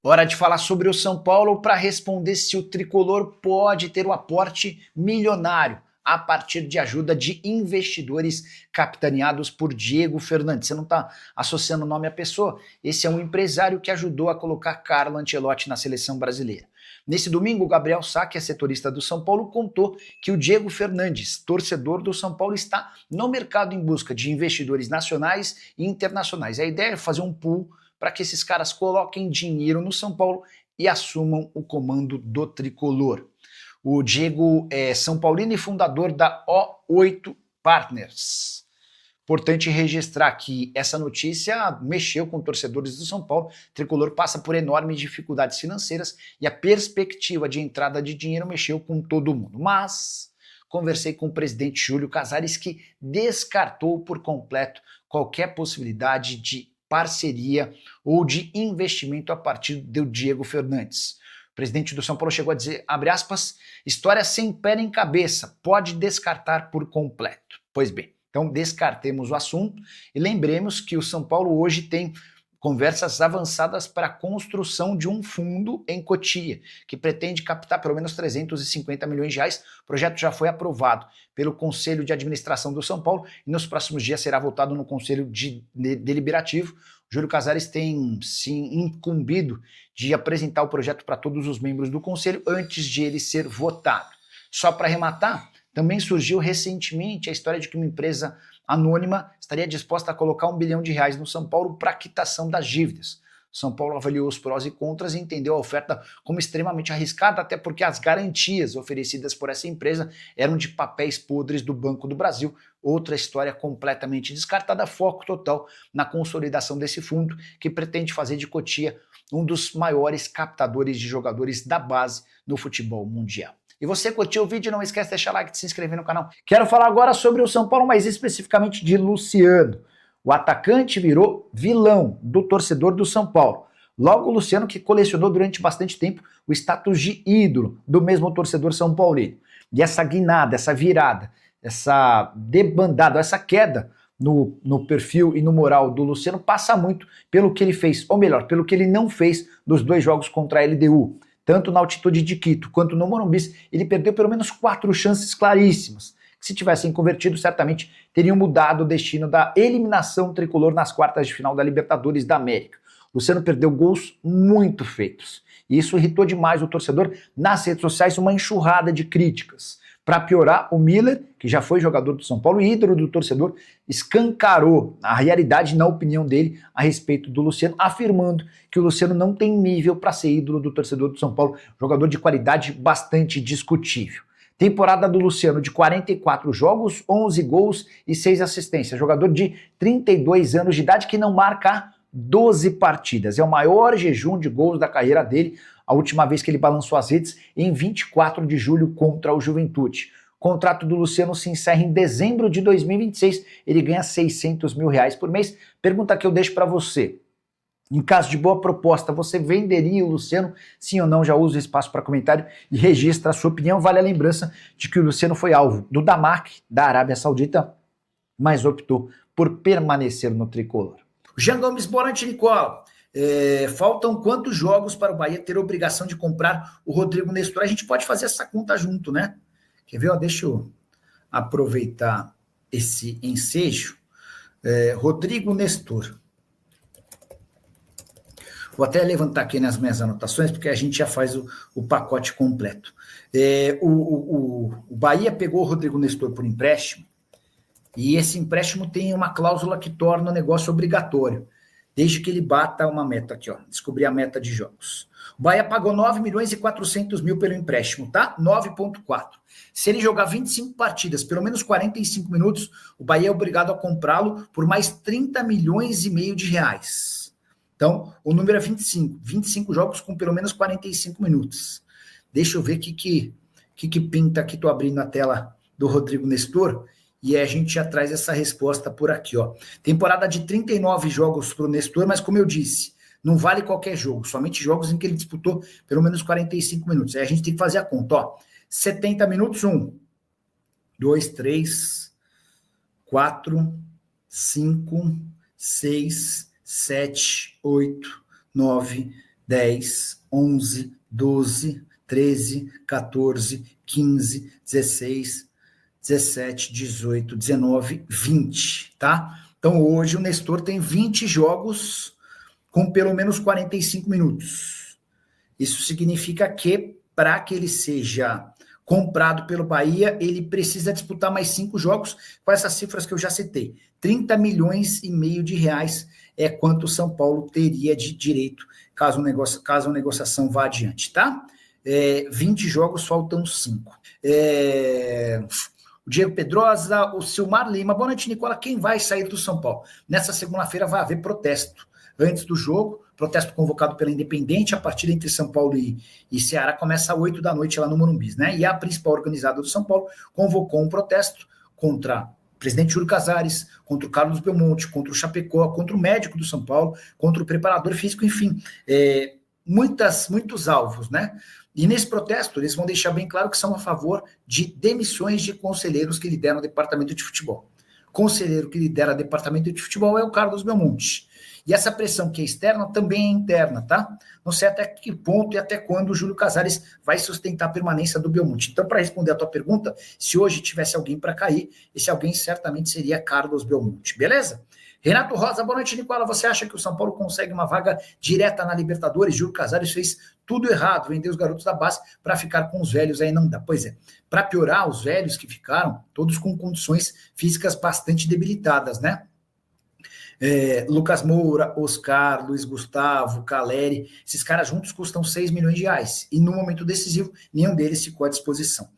Hora de falar sobre o São Paulo para responder se o tricolor pode ter um aporte milionário a partir de ajuda de investidores capitaneados por Diego Fernandes. Você não está associando o nome à pessoa? Esse é um empresário que ajudou a colocar Carlo Ancelotti na seleção brasileira. Nesse domingo, o Gabriel Sá, que é setorista do São Paulo, contou que o Diego Fernandes, torcedor do São Paulo, está no mercado em busca de investidores nacionais e internacionais. A ideia é fazer um pool para que esses caras coloquem dinheiro no São Paulo e assumam o comando do tricolor. O Diego é São Paulino e fundador da O8 Partners. Importante registrar que essa notícia mexeu com torcedores do São Paulo. O tricolor passa por enormes dificuldades financeiras e a perspectiva de entrada de dinheiro mexeu com todo mundo. Mas conversei com o presidente Júlio Casares, que descartou por completo qualquer possibilidade de parceria ou de investimento a partir do Diego Fernandes. O presidente do São Paulo chegou a dizer, abre aspas, história sem pé nem cabeça, pode descartar por completo. Pois bem, então descartemos o assunto e lembremos que o São Paulo hoje tem conversas avançadas para a construção de um fundo em Cotia, que pretende captar pelo menos 350 milhões de reais. O projeto já foi aprovado pelo Conselho de Administração do São Paulo e nos próximos dias será votado no Conselho Deliberativo. Júlio Casares tem se incumbido de apresentar o projeto para todos os membros do Conselho antes de ele ser votado. Só para arrematar, também surgiu recentemente a história de que uma empresa anônima estaria disposta a colocar R$1 bilhão no São Paulo para quitação das dívidas. São Paulo avaliou os prós e contras e entendeu a oferta como extremamente arriscada, até porque as garantias oferecidas por essa empresa eram de papéis podres do Banco do Brasil. Outra história completamente descartada, foco total na consolidação desse fundo, que pretende fazer de Cotia um dos maiores captadores de jogadores da base no futebol mundial. E você curtiu o vídeo, não esquece de deixar like e de se inscrever no canal. Quero falar agora sobre o São Paulo, mas especificamente de Luciano. O atacante virou vilão do torcedor do São Paulo. Logo, o Luciano, que colecionou durante bastante tempo o status de ídolo do mesmo torcedor são paulino. E essa guinada, essa virada, essa debandada, essa queda no perfil e no moral do Luciano passa muito pelo que ele fez, ou melhor, pelo que ele não fez nos 2 jogos contra a LDU. Tanto na altitude de Quito quanto no Morumbi, ele perdeu pelo menos 4 chances claríssimas, que se tivessem convertido, certamente teriam mudado o destino da eliminação tricolor nas quartas de final da Libertadores da América. Luciano perdeu gols muito feitos, e isso irritou demais o torcedor. Nas redes sociais, uma enxurrada de críticas. Para piorar, o Miller, que já foi jogador do São Paulo e ídolo do torcedor, escancarou a realidade, na opinião dele, a respeito do Luciano, afirmando que o Luciano não tem nível para ser ídolo do torcedor do São Paulo, jogador de qualidade bastante discutível. Temporada do Luciano de 44 jogos, 11 gols e 6 assistências. Jogador de 32 anos de idade que não marca 12 partidas. É o maior jejum de gols da carreira dele, a última vez que ele balançou as redes em 24 de julho contra o Juventude. O contrato do Luciano se encerra em dezembro de 2026, ele ganha R$600 mil por mês. Pergunta que eu deixo para você. Em caso de boa proposta, você venderia o Luciano? Sim ou não? Já usa o espaço para comentário e registra a sua opinião. Vale a lembrança de que o Luciano foi alvo do Damaq, da Arábia Saudita, mas optou por permanecer no tricolor. Jean Gomes Borante Nicola. Faltam quantos jogos para o Bahia ter a obrigação de comprar o Rodrigo Nestor? A gente pode fazer essa conta junto, né? Quer ver? Deixa eu aproveitar esse ensejo. Rodrigo Nestor. Vou até levantar aqui nas minhas anotações, porque a gente já faz o pacote completo. O Bahia pegou o Rodrigo Nestor por empréstimo, e esse empréstimo tem uma cláusula que torna o negócio obrigatório, desde que ele bata uma meta aqui, ó, descobrir a meta de jogos. O Bahia pagou 9 milhões e 400 mil pelo empréstimo, tá? 9,4. Se ele jogar 25 partidas, pelo menos 45 minutos, o Bahia é obrigado a comprá-lo por mais 30 milhões e meio de reais. Então, o número é 25. 25 jogos com pelo menos 45 minutos. Deixa eu ver o que pinta aqui. Estou abrindo a tela do Rodrigo Nestor e a gente já traz essa resposta por aqui, ó. Temporada de 39 jogos para o Nestor, mas como eu disse, não vale qualquer jogo, somente jogos em que ele disputou pelo menos 45 minutos. Aí a gente tem que fazer a conta, ó. 70 minutos, 1, 2, 3, 4, 5, 6, 7, 8, 9, 10, 11, 12, 13, 14, 15, 16, 17, 18, 19, 20, tá? Então, hoje o Nestor tem 20 jogos com pelo menos 45 minutos. Isso significa que, para que ele seja comprado pelo Bahia, ele precisa disputar mais 5 jogos com essas cifras que eu já citei. 30 milhões e meio de reais é quanto o São Paulo teria de direito caso a negociação vá adiante, tá? 20 jogos, faltam 5. O Diego Pedrosa, o Silmar Lima. Boa noite, Nicola. Quem vai sair do São Paulo? Nessa segunda-feira vai haver protesto. Antes do jogo, protesto convocado pela Independente, a partida entre São Paulo e Ceará começa às 8 da noite lá no Morumbi, né? E a principal organizada do São Paulo convocou um protesto contra o presidente Júlio Casares, contra o Carlos Belmonte, contra o Chapecó, contra o médico do São Paulo, contra o preparador físico, enfim, muitos alvos, né? E nesse protesto, eles vão deixar bem claro que são a favor de demissões de conselheiros que lideram o departamento de futebol. Conselheiro que lidera o departamento de futebol é o Carlos Belmonte. E essa pressão que é externa também é interna, tá? Não sei até que ponto e até quando o Júlio Casares vai sustentar a permanência do Belmonte. Então, para responder a tua pergunta, se hoje tivesse alguém para cair, esse alguém certamente seria Carlos Belmonte, beleza? Renato Rosa, boa noite, Nicola. Você acha que o São Paulo consegue uma vaga direta na Libertadores? Júlio Casares fez tudo errado, vendeu os garotos da base para ficar com os velhos, aí não dá. Pois é, para piorar, os velhos que ficaram, todos com condições físicas bastante debilitadas, né? Lucas Moura, Oscar, Luiz Gustavo, Caleri, esses caras juntos custam 6 milhões de reais. E no momento decisivo, nenhum deles ficou à disposição.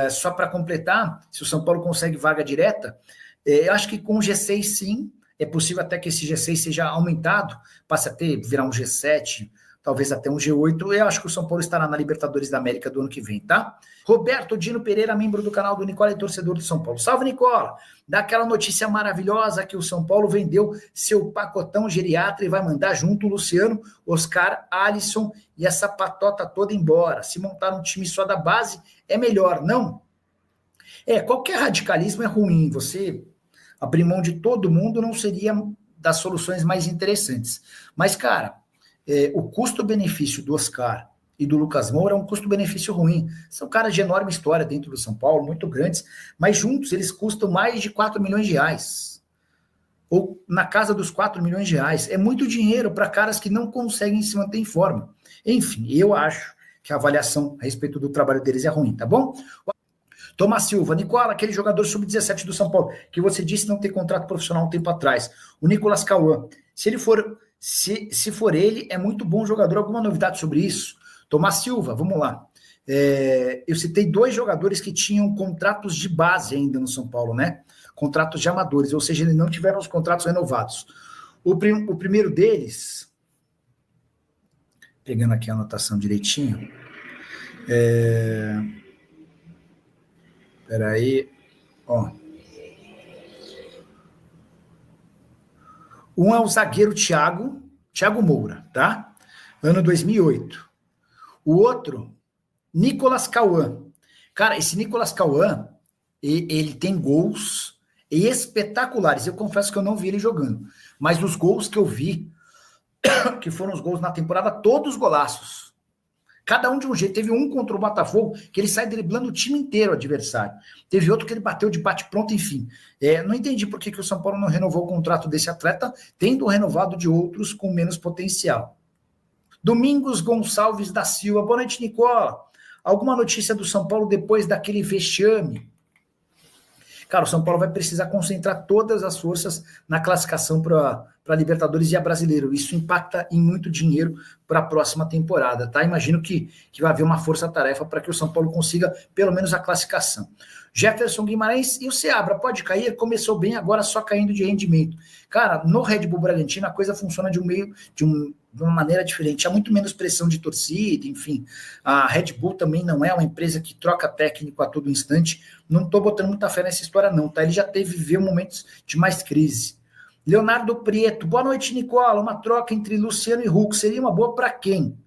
Só para completar, se o São Paulo consegue vaga direta, eu acho que com o G6 sim, é possível até que esse G6 seja aumentado, passe a virar um G7, talvez até um G8, eu acho que o São Paulo estará na Libertadores da América do ano que vem, tá? Roberto Dino Pereira, membro do canal do Nicola e torcedor do São Paulo. Salve, Nicola! Dá aquela notícia maravilhosa que o São Paulo vendeu seu pacotão geriatra e vai mandar junto o Luciano, Oscar, Alisson e essa patota toda embora. Se montar um time só da base é melhor, não? Qualquer radicalismo é ruim, você abrir mão de todo mundo não seria das soluções mais interessantes. Mas, cara, o custo-benefício do Oscar e do Lucas Moura é um custo-benefício ruim. São caras de enorme história dentro do São Paulo, muito grandes, mas juntos eles custam mais de 4 milhões de reais. Ou na casa dos 4 milhões de reais. É muito dinheiro para caras que não conseguem se manter em forma. Enfim, eu acho que a avaliação a respeito do trabalho deles é ruim, tá bom? Tomás Silva, Nicola, aquele jogador sub-17 do São Paulo, que você disse não ter contrato profissional um tempo atrás. O Nicolas Cauã, se for ele, é muito bom jogador. Alguma novidade sobre isso? Tomás Silva, vamos lá. Eu citei 2 jogadores que tinham contratos de base ainda no São Paulo, né? Contratos de amadores, ou seja, eles não tiveram os contratos renovados. O primeiro deles, pegando aqui a anotação direitinho, peraí, ó. Um é o zagueiro Thiago Moura, tá? Ano 2008. O outro, Nicolas Cauã. Cara, esse Nicolas Cauã, ele tem gols espetaculares. Eu confesso que eu não vi ele jogando. Mas os gols que eu vi, que foram os gols na temporada, todos golaços. Cada um de um jeito. Teve um contra o Botafogo que ele sai driblando o time inteiro, o adversário. Teve outro que ele bateu de bate-pronto, enfim. Não entendi por que o São Paulo não renovou o contrato desse atleta, tendo renovado de outros com menos potencial. Domingos Gonçalves da Silva. Boa noite, Nicola. Alguma notícia do São Paulo depois daquele vexame? Cara, o São Paulo vai precisar concentrar todas as forças na classificação para Libertadores e a Brasileiro. Isso impacta em muito dinheiro para a próxima temporada, tá? Imagino que vai haver uma força-tarefa para que o São Paulo consiga pelo menos a classificação. Jefferson Guimarães e o Seabra, pode cair? Começou bem, agora só caindo de rendimento. Cara, no Red Bull Bragantino a coisa funciona de uma maneira diferente. Há muito menos pressão de torcida, enfim. A Red Bull também não é uma empresa que troca técnico a todo instante. Não estou botando muita fé nessa história não, tá? Ele já viveu momentos de mais crise. Leonardo Prieto, boa noite, Nicola. Uma troca entre Luciano e Hulk seria uma boa para quem?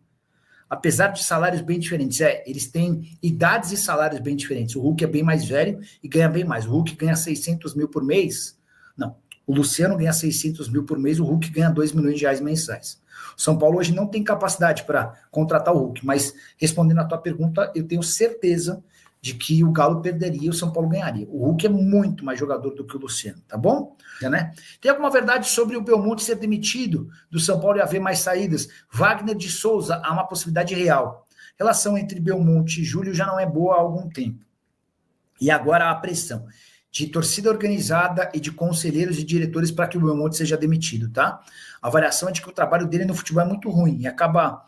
Apesar de salários bem diferentes, eles têm idades e salários bem diferentes. O Hulk é bem mais velho e ganha bem mais. O Hulk ganha 600 mil por mês. Não, o Luciano ganha 600 mil por mês, o Hulk ganha 2 milhões de reais mensais. O São Paulo hoje não tem capacidade para contratar o Hulk, mas respondendo a tua pergunta, eu tenho certeza de que o Galo perderia e o São Paulo ganharia. O Hulk é muito mais jogador do que o Luciano, tá bom? Né? Tem alguma verdade sobre o Belmonte ser demitido do São Paulo e haver mais saídas? Wagner de Souza, há uma possibilidade real. Relação entre Belmonte e Júlio já não é boa há algum tempo. E agora a pressão de torcida organizada e de conselheiros e diretores para que o Belmonte seja demitido, tá? A avaliação é de que o trabalho dele no futebol é muito ruim e acaba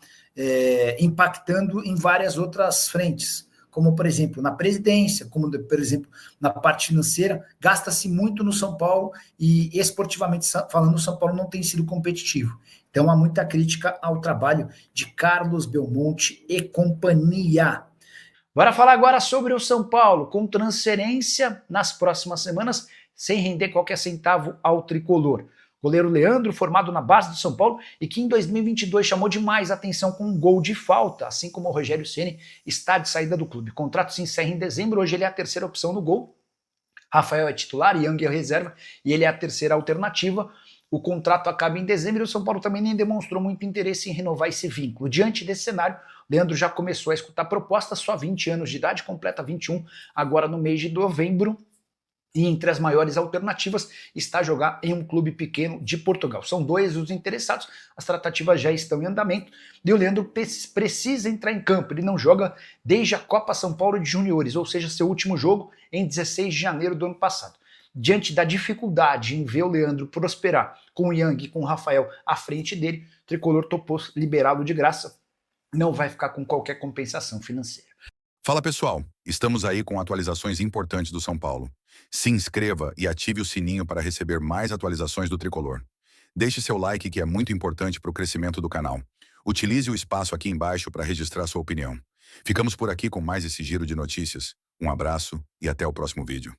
impactando em várias outras frentes, como, por exemplo, na presidência, como, por exemplo, na parte financeira, gasta-se muito no São Paulo e, esportivamente falando, o São Paulo não tem sido competitivo. Então, há muita crítica ao trabalho de Carlos Belmonte e companhia. Bora falar agora sobre o São Paulo, com transferência nas próximas semanas, sem render qualquer centavo ao tricolor. Goleiro Leandro, formado na base do São Paulo e que em 2022 chamou demais atenção com um gol de falta, assim como o Rogério Ceni está de saída do clube. O contrato se encerra em dezembro, hoje ele é a terceira opção no gol. Rafael é titular, Yang é reserva e ele é a terceira alternativa. O contrato acaba em dezembro e o São Paulo também nem demonstrou muito interesse em renovar esse vínculo. Diante desse cenário, Leandro já começou a escutar propostas, só 20 anos de idade, completa 21 agora no mês de novembro. E entre as maiores alternativas está jogar em um clube pequeno de Portugal. São dois os interessados, as tratativas já estão em andamento e o Leandro precisa entrar em campo. Ele não joga desde a Copa São Paulo de Juniores, ou seja, seu último jogo em 16 de janeiro do ano passado. Diante da dificuldade em ver o Leandro prosperar com o Yang e com o Rafael à frente dele, o tricolor topou liberá-lo de graça. Não vai ficar com qualquer compensação financeira. Fala pessoal, estamos aí com atualizações importantes do São Paulo. Se inscreva e ative o sininho para receber mais atualizações do tricolor. Deixe seu like que é muito importante para o crescimento do canal. Utilize o espaço aqui embaixo para registrar sua opinião. Ficamos por aqui com mais esse giro de notícias. Um abraço e até o próximo vídeo.